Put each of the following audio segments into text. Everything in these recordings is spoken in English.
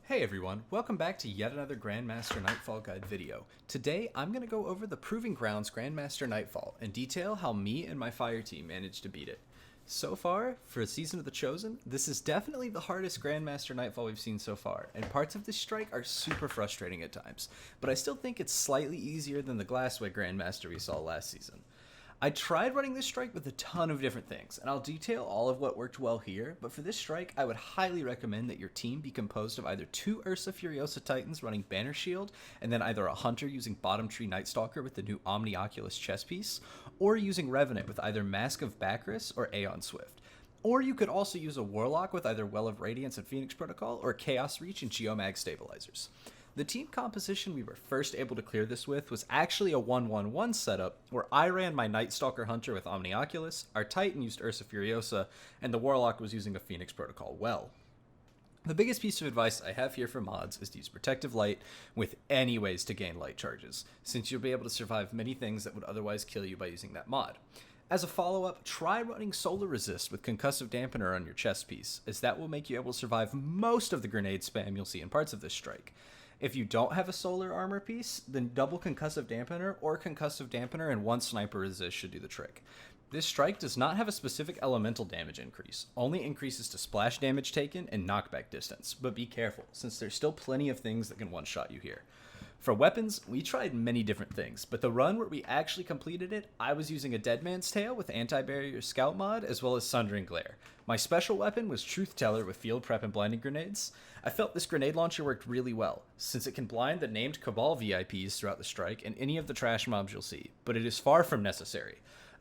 Hey everyone, welcome back to yet another Grandmaster Nightfall Guide video. Today I'm going to go over the Proving Grounds Grandmaster Nightfall and detail how me and my fire team managed to beat it. So far, for Season of the Chosen, this is definitely the hardest Grandmaster Nightfall we've seen so far, and parts of this strike are super frustrating at times, but I still think it's slightly easier than the Glassway Grandmaster we saw last season. I tried running this strike with a ton of different things, and I'll detail all of what worked well here, but for this strike, I would highly recommend that your team be composed of either two Ursa Furiosa Titans running Banner Shield, and then either a Hunter using Bottom Tree Nightstalker with the new Omni Oculus chess piece, or using Revenant with either Mask of Bacchus or Aeon Swift. Or you could also use a Warlock with either Well of Radiance and Phoenix Protocol, or Chaos Reach and Geomag Stabilizers. The team composition we were first able to clear this with was actually a 1-1-1 setup, where I ran my Nightstalker Hunter with Omni Oculus, our Titan used Ursa Furiosa, and the Warlock was using a Phoenix Protocol well. The biggest piece of advice I have here for mods is to use Protective Light with any ways to gain light charges, since you'll be able to survive many things that would otherwise kill you by using that mod. As a follow-up, try running Solar Resist with Concussive Dampener on your chest piece, as that will make you able to survive most of the grenade spam you'll see in parts of this strike. If you don't have a solar armor piece, then double Concussive Dampener or Concussive Dampener and one Sniper Resist should do the trick. This strike does not have a specific elemental damage increase, only increases to splash damage taken and knockback distance, but be careful, since there's still plenty of things that can one-shot you here. For weapons, we tried many different things, but the run where we actually completed it, I was using a Dead Man's Tail with Anti-Barrier Scout mod, as well as Sundering Glare. My special weapon was Truth Teller with Field Prep and Blinding Grenades. I felt this grenade launcher worked really well, since it can blind the named Cabal VIPs throughout the strike and any of the trash mobs you'll see, but it is far from necessary.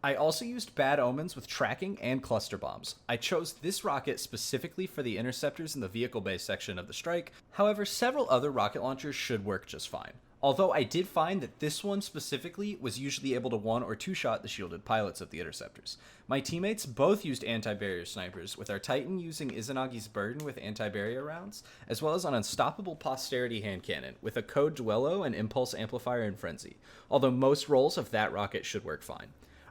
I also used Bad Omens with tracking and cluster bombs. I chose this rocket specifically for the interceptors in the vehicle base section of the strike, however several other rocket launchers should work just fine. Although I did find that this one specifically was usually able to one or two shot the shielded pilots of the interceptors. My teammates both used anti-barrier snipers, with our Titan using Izanagi's Burden with anti-barrier rounds, as well as an unstoppable posterity hand cannon with a Code Duello and Impulse Amplifier and Frenzy, although most rolls of that rocket should work fine.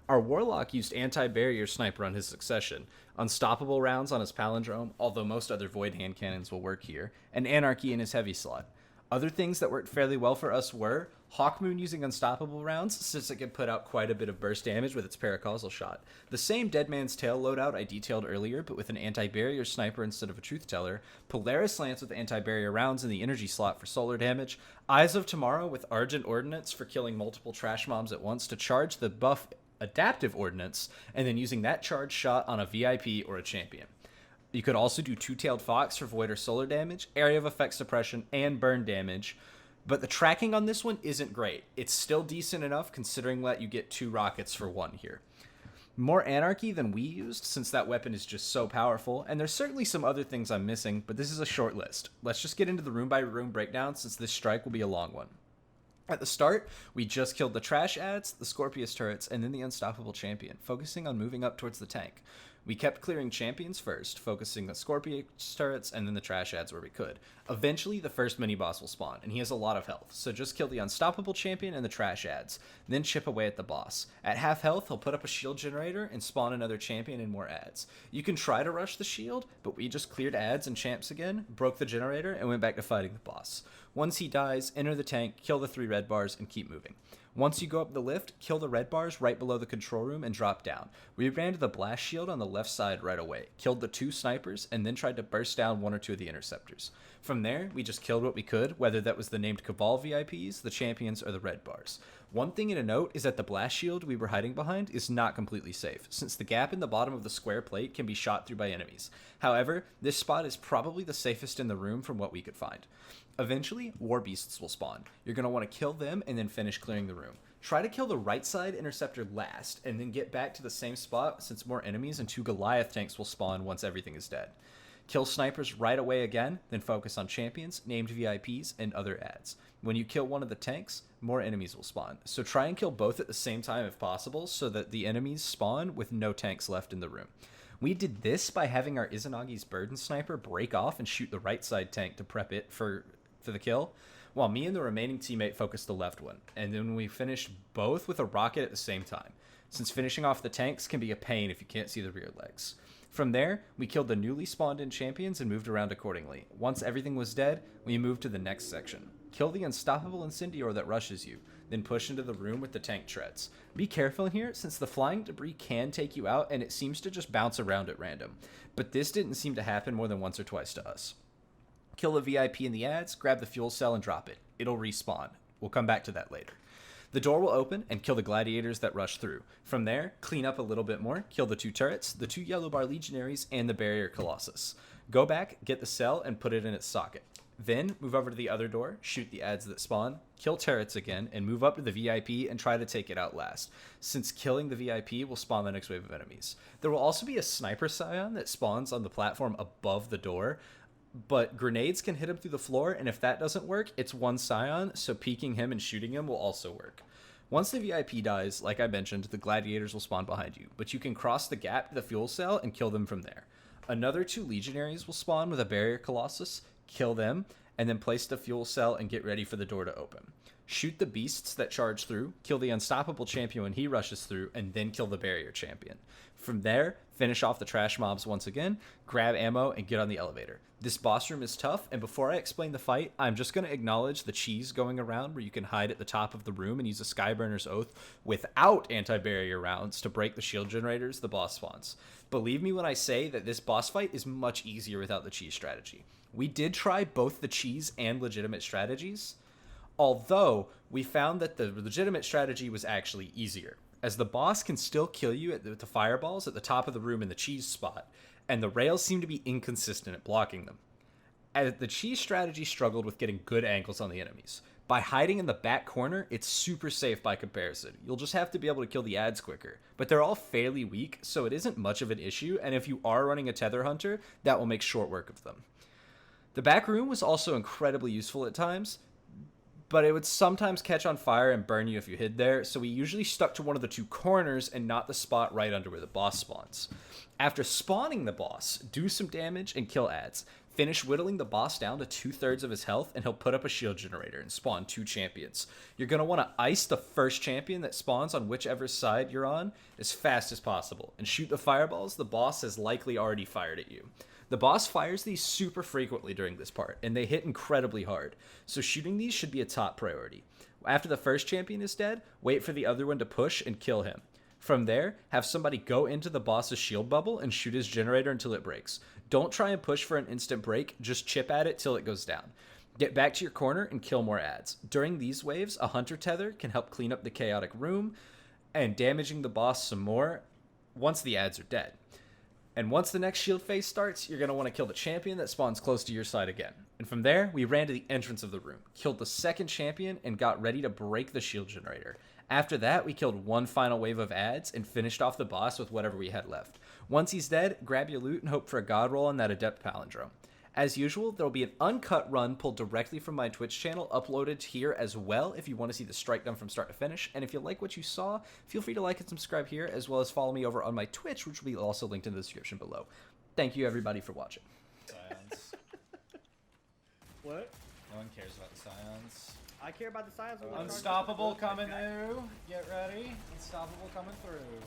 Our Warlock used anti-barrier sniper on his Succession, unstoppable rounds on his Palindrome, although most other Void hand cannons will work here, and Anarchy in his heavy slot. Other things that worked fairly well for us were Hawkmoon using unstoppable rounds, since it could put out quite a bit of burst damage with its paracausal shot. The same Dead Man's Tail loadout I detailed earlier, but with an anti-barrier sniper instead of a Truth Teller, Polaris Lance with anti-barrier rounds in the energy slot for solar damage, Eyes of Tomorrow with Argent Ordnance for killing multiple trash mobs at once to charge the buff Adaptive Ordnance, and then using that charge shot on a VIP or a champion. You could also do Two-Tailed Fox for void or solar damage, area of effect suppression, and burn damage, but the tracking on this one isn't great. It's still decent enough considering that you get two rockets for one here. More Anarchy than we used, since that weapon is just so powerful, and there's certainly some other things I'm missing, but this is a short list. Let's just get into the room-by-room breakdown, since this strike will be a long one. At the start, we just killed the trash ads, the Scorpius turrets, and then the Unstoppable Champion, focusing on moving up towards the tank. We kept clearing champions first, focusing on Scorpius turrets and then the trash ads where we could. Eventually, the first mini-boss will spawn, and he has a lot of health, so just kill the Unstoppable Champion and the trash ads, then chip away at the boss. At half health, he'll put up a shield generator and spawn another champion and more ads. You can try to rush the shield, but we just cleared ads and champs again, broke the generator, and went back to fighting the boss. Once he dies, enter the tank, kill the 3 red bars, and keep moving. Once you go up the lift, kill the red bars right below the control room and drop down. We ran to the blast shield on the left side right away, killed the 2 snipers, and then tried to burst down 1 or 2 of the interceptors. From there, we just killed what we could, whether that was the named Cabal VIPs, the champions, or the red bars. One thing to note is that the blast shield we were hiding behind is not completely safe, since the gap in the bottom of the square plate can be shot through by enemies. However, this spot is probably the safest in the room from what we could find. Eventually, war beasts will spawn. You're going to want to kill them and then finish clearing the room. Try to kill the right side interceptor last, and then get back to the same spot since more enemies and 2 Goliath tanks will spawn once everything is dead. Kill snipers right away again, then focus on champions, named VIPs, and other ads. When you kill one of the tanks, more enemies will spawn, so try and kill both at the same time if possible so that the enemies spawn with no tanks left in the room. We did this by having our Izanagi's Burden Sniper break off and shoot the right side tank to prep it for the kill, while me and the remaining teammate focused the left one, and then we finished both with a rocket at the same time, since finishing off the tanks can be a pain if you can't see the rear legs. From there, we killed the newly spawned in champions and moved around accordingly. Once everything was dead, we moved to the next section. Kill the unstoppable Incendior that rushes you, then push into the room with the tank treads. Be careful in here, since the flying debris can take you out and it seems to just bounce around at random. But this didn't seem to happen more than once or twice to us. Kill the VIP in the ads, grab the fuel cell and drop it. It'll respawn. We'll come back to that later. The door will open and kill the gladiators that rush through. From there, clean up a little bit more, kill the 2 turrets, the 2 yellow bar legionaries, and the barrier colossus. Go back, get the cell, and put it in its socket. Then, move over to the other door, shoot the ads that spawn, kill turrets again, and move up to the VIP and try to take it out last, since killing the VIP will spawn the next wave of enemies. There will also be a sniper scion that spawns on the platform above the door, but grenades can hit him through the floor, and if that doesn't work, it's 1 scion, so peeking him and shooting him will also work. Once the VIP dies, like I mentioned, the gladiators will spawn behind you, but you can cross the gap to the fuel cell and kill them from there. Another 2 legionaries will spawn with a barrier colossus, kill them, and then place the fuel cell and get ready for the door to open. Shoot the beasts that charge through, kill the unstoppable champion when he rushes through, and then kill the barrier champion. From there, finish off the trash mobs once again, grab ammo, and get on the elevator. This boss room is tough, and before I explain the fight, I'm just going to acknowledge the cheese going around where you can hide at the top of the room and use a Skyburner's Oath without anti-barrier rounds to break the shield generators the boss spawns. Believe me when I say that this boss fight is much easier without the cheese strategy. We did try both the cheese and legitimate strategies, although we found that the legitimate strategy was actually easier, as the boss can still kill you with the fireballs at the top of the room in the cheese spot, and the rails seem to be inconsistent at blocking them. As the cheese strategy struggled with getting good angles on the enemies. By hiding in the back corner, it's super safe by comparison. You'll just have to be able to kill the ads quicker, but they're all fairly weak, so it isn't much of an issue, and if you are running a tether hunter, that will make short work of them. The back room was also incredibly useful at times, but it would sometimes catch on fire and burn you if you hid there, so we usually stuck to one of the 2 corners and not the spot right under where the boss spawns. After spawning the boss, do some damage and kill ads. Finish whittling the boss down to 2/3 of his health, and he'll put up a shield generator and spawn 2 champions. You're going to want to ice the first champion that spawns on whichever side you're on as fast as possible, and shoot the fireballs the boss has likely already fired at you. The boss fires these super frequently during this part, and they hit incredibly hard, so shooting these should be a top priority. After the first champion is dead, wait for the other one to push and kill him. From there, have somebody go into the boss's shield bubble and shoot his generator until it breaks. Don't try and push for an instant break, just chip at it till it goes down. Get back to your corner and kill more ads. During these waves, a hunter tether can help clean up the chaotic room and damaging the boss some more once the ads are dead. And once the next shield phase starts, you're going to want to kill the champion that spawns close to your side again. And from there, we ran to the entrance of the room, killed the second champion, and got ready to break the shield generator. After that, we killed 1 final wave of ads and finished off the boss with whatever we had left. Once he's dead, grab your loot and hope for a god roll on that adept palindrome. As usual, there will be an uncut run pulled directly from my Twitch channel uploaded here as well if you want to see the strike done from start to finish. And if you like what you saw, feel free to like and subscribe here, as well as follow me over on my Twitch, which will be also linked in the description below. Thank you everybody for watching. Scions. What? No one cares about the scions. I care about the science. Unstoppable coming through. Get ready. Unstoppable coming through.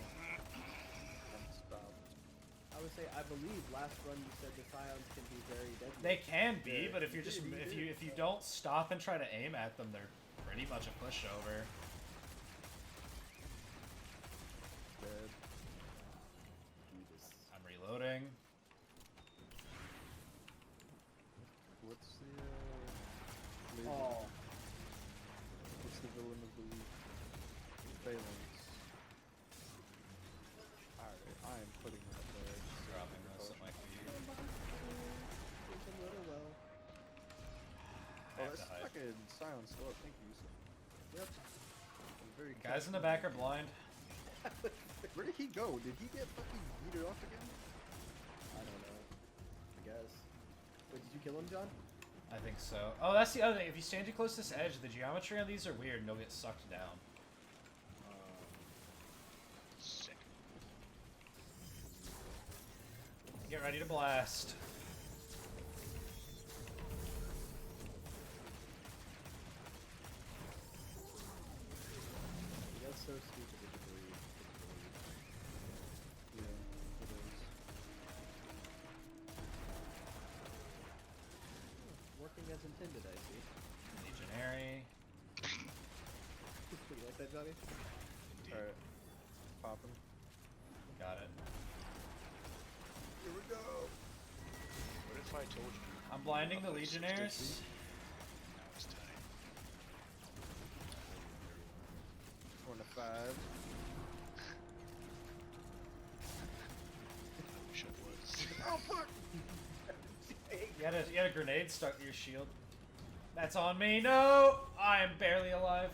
I would say I believe last run you said the scions can be very deadly. They can be, but if you're just if you don't stop and try to aim at them, they're pretty much a pushover. Dead. Jesus. I'm reloading. What's the lady? Oh. What's the villain of the week? Phalanx. Alright, I am putting that there. Dropping this at my feet. It's a little low. Oh, that's fucking silence still up. Thank you. Yep. I'm very Guys in the back are blind. Where did he go? Did he get fucking yeeted off again? I don't know. I guess. Wait, did you kill him, John? I think so. Oh, that's the other thing. If you stand too close to this edge, the geometry on these are weird and they'll get sucked down. Sick. Get ready to blast. That's so stupid to believe. Yeah, it is. as intended, I see. Legionary. You like that, Johnny? Alright. Pop him. Got it. Here we go. What if I told you? I'm blinding the Up to 60? legionnaires. Now it's time. 1 to 5. I wish I was. Oh fuck! You had a grenade stuck to your shield. That's on me. No, I am barely alive.